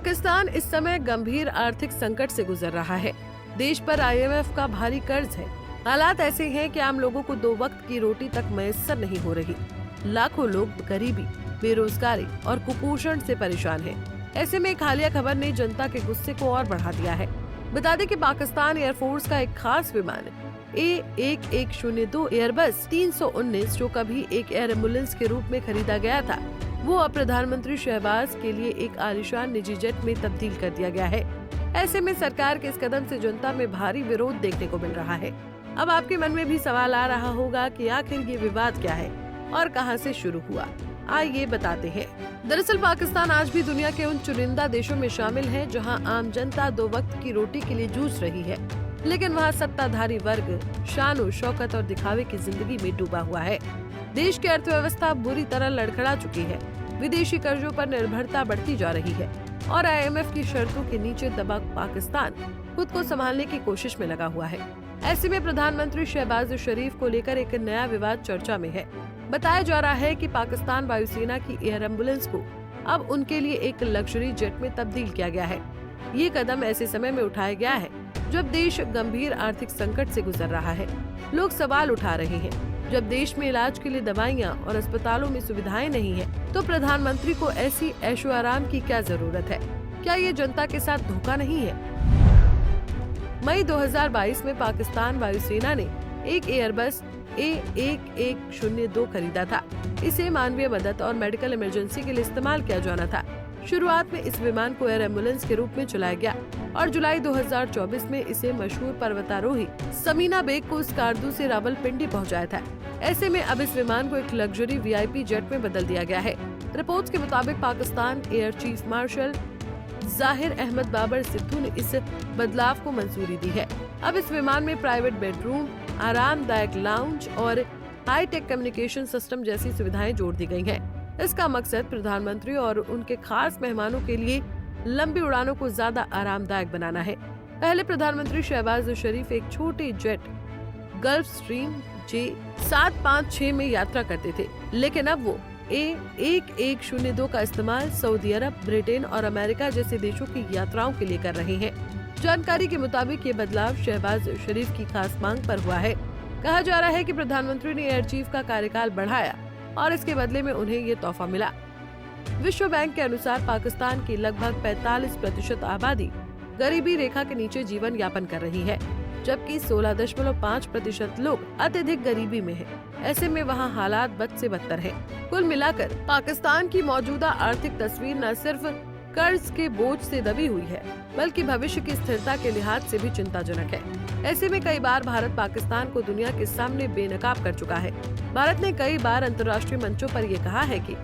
पाकिस्तान इस समय गंभीर आर्थिक संकट से गुजर रहा है। देश पर IMF का भारी कर्ज है। हालात ऐसे हैं कि आम लोगों को 2 वक्त की रोटी तक मैसर नहीं हो रही। लाखों लोग गरीबी, बेरोजगारी और कुपोषण से परेशान हैं। ऐसे में एक हालिया खबर ने जनता के गुस्से को और बढ़ा दिया है। बता दें कि पाकिस्तान एयरफोर्स का एक खास विमान A1102 एयरबस 319 जो कभी एक एयर एम्बुलेंस के रूप में खरीदा गया था, वो अब प्रधानमंत्री शहबाज के लिए एक आलीशान निजी जेट में तब्दील कर दिया गया है। ऐसे में सरकार के इस कदम से जनता में भारी विरोध देखने को मिल रहा है। अब आपके मन में भी सवाल आ रहा होगा कि आखिर ये विवाद क्या है और कहां से शुरू हुआ। आइए बताते हैं। दरअसल पाकिस्तान आज भी दुनिया के उन चुनिंदा देशों में शामिल है जहां आम जनता 2 वक्त की रोटी के लिए जूझ रही है, लेकिन वहां सत्ताधारी वर्ग शान शौकत और दिखावे की जिंदगी में डूबा हुआ है। देश की अर्थव्यवस्था बुरी तरह लड़खड़ा चुकी है। विदेशी कर्जों पर निर्भरता बढ़ती जा रही है और IMF की शर्तों के नीचे दबा पाकिस्तान खुद को संभालने की कोशिश में लगा हुआ है। ऐसे में प्रधानमंत्री शहबाज शरीफ को लेकर एक नया विवाद चर्चा में है। बताया जा रहा है कि पाकिस्तान वायुसेना की एयर एम्बुलेंस को अब उनके लिए एक लग्जरी जेट में तब्दील किया गया है। ये कदम ऐसे समय में उठाया गया है जब देश गंभीर आर्थिक संकट से गुजर रहा है। लोग सवाल उठा रहे हैं, जब देश में इलाज के लिए दवाइयां और अस्पतालों में सुविधाएं नहीं है, तो प्रधानमंत्री को ऐसी ऐशो आराम की क्या जरूरत है? क्या ये जनता के साथ धोखा नहीं है? मई 2022 में पाकिस्तान वायुसेना ने एक एयरबस A1102 खरीदा था। इसे मानवीय मदद और मेडिकल इमरजेंसी के लिए इस्तेमाल किया जाना था। शुरुआत में इस विमान को एयर एम्बुलेंस के रूप में चलाया गया और जुलाई 2024 में इसे मशहूर पर्वतारोही समीना बेग को स्कार्दू से रावलपिंडी पहुंचाया था। ऐसे में अब इस विमान को एक लग्जरी VIP जेट में बदल दिया गया है। रिपोर्ट्स के मुताबिक पाकिस्तान एयर चीफ मार्शल जाहिर अहमद बाबर सिद्धू ने इस बदलाव को मंजूरी दी है। अब इस विमान में प्राइवेट बेडरूम, आरामदायक लाउंज और हाईटेक कम्युनिकेशन सिस्टम जैसी सुविधाएं जोड़ दी गई हैं। इसका मकसद प्रधानमंत्री और उनके खास मेहमानों के लिए लंबी उड़ानों को ज्यादा आरामदायक बनाना है। पहले प्रधानमंत्री शहबाज शरीफ एक छोटे जेट गल्फ स्ट्रीम J756 में यात्रा करते थे, लेकिन अब वो A1102 का इस्तेमाल सऊदी अरब, ब्रिटेन और अमेरिका जैसे देशों की यात्राओं के लिए कर रहे हैं। जानकारी के मुताबिक ये बदलाव शहबाज शरीफ की खास मांग पर हुआ है। कहा जा रहा है कि प्रधानमंत्री ने एयर चीफ का कार्यकाल बढ़ाया और इसके बदले में उन्हें ये तोहफा मिला। विश्व बैंक के अनुसार पाकिस्तान की लगभग 45% आबादी गरीबी रेखा के नीचे जीवन यापन कर रही है, जबकि 16.5% लोग अत्यधिक गरीबी में हैं। ऐसे में वहाँ हालात बद से बदतर हैं। कुल मिलाकर पाकिस्तान की मौजूदा आर्थिक तस्वीर न सिर्फ कर्ज के बोझ से दबी हुई है, बल्कि भविष्य की स्थिरता के लिहाज से भी चिंताजनक है। ऐसे में कई बार भारत पाकिस्तान को दुनिया के सामने बेनकाब कर चुका है। भारत ने कई बार अंतर्राष्ट्रीय मंचों पर ये कहा है कि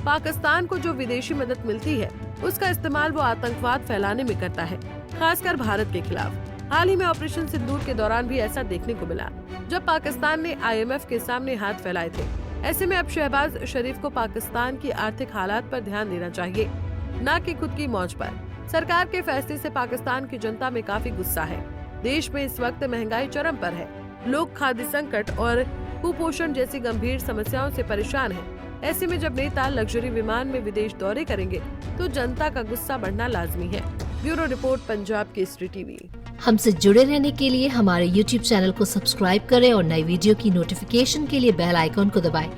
पाकिस्तान को जो विदेशी मदद मिलती है, उसका इस्तेमाल वो आतंकवाद फैलाने में करता है, खासकर भारत के खिलाफ। हाल ही में ऑपरेशन सिंदूर के दौरान भी ऐसा देखने को मिला, जब पाकिस्तान ने IMF के सामने हाथ फैलाए थे। ऐसे में अब शहबाज शरीफ को पाकिस्तान की आर्थिक हालात पर ध्यान देना चाहिए, न कि खुद की मौज पर। सरकार के फैसले से पाकिस्तान की जनता में काफी गुस्सा है। देश में इस वक्त महंगाई चरम पर है। लोग खाद्य संकट और कुपोषण जैसी गंभीर समस्याओं से परेशान हैं। ऐसे में जब नेता लग्जरी विमान में विदेश दौरे करेंगे, तो जनता का गुस्सा बढ़ना लाजमी है। Bureau report, Punjab Kesari TV। हमसे जुड़े रहने के लिए हमारे YouTube चैनल को सब्सक्राइब करें और नई वीडियो की नोटिफिकेशन के लिए बेल आइकॉन को दबाएं।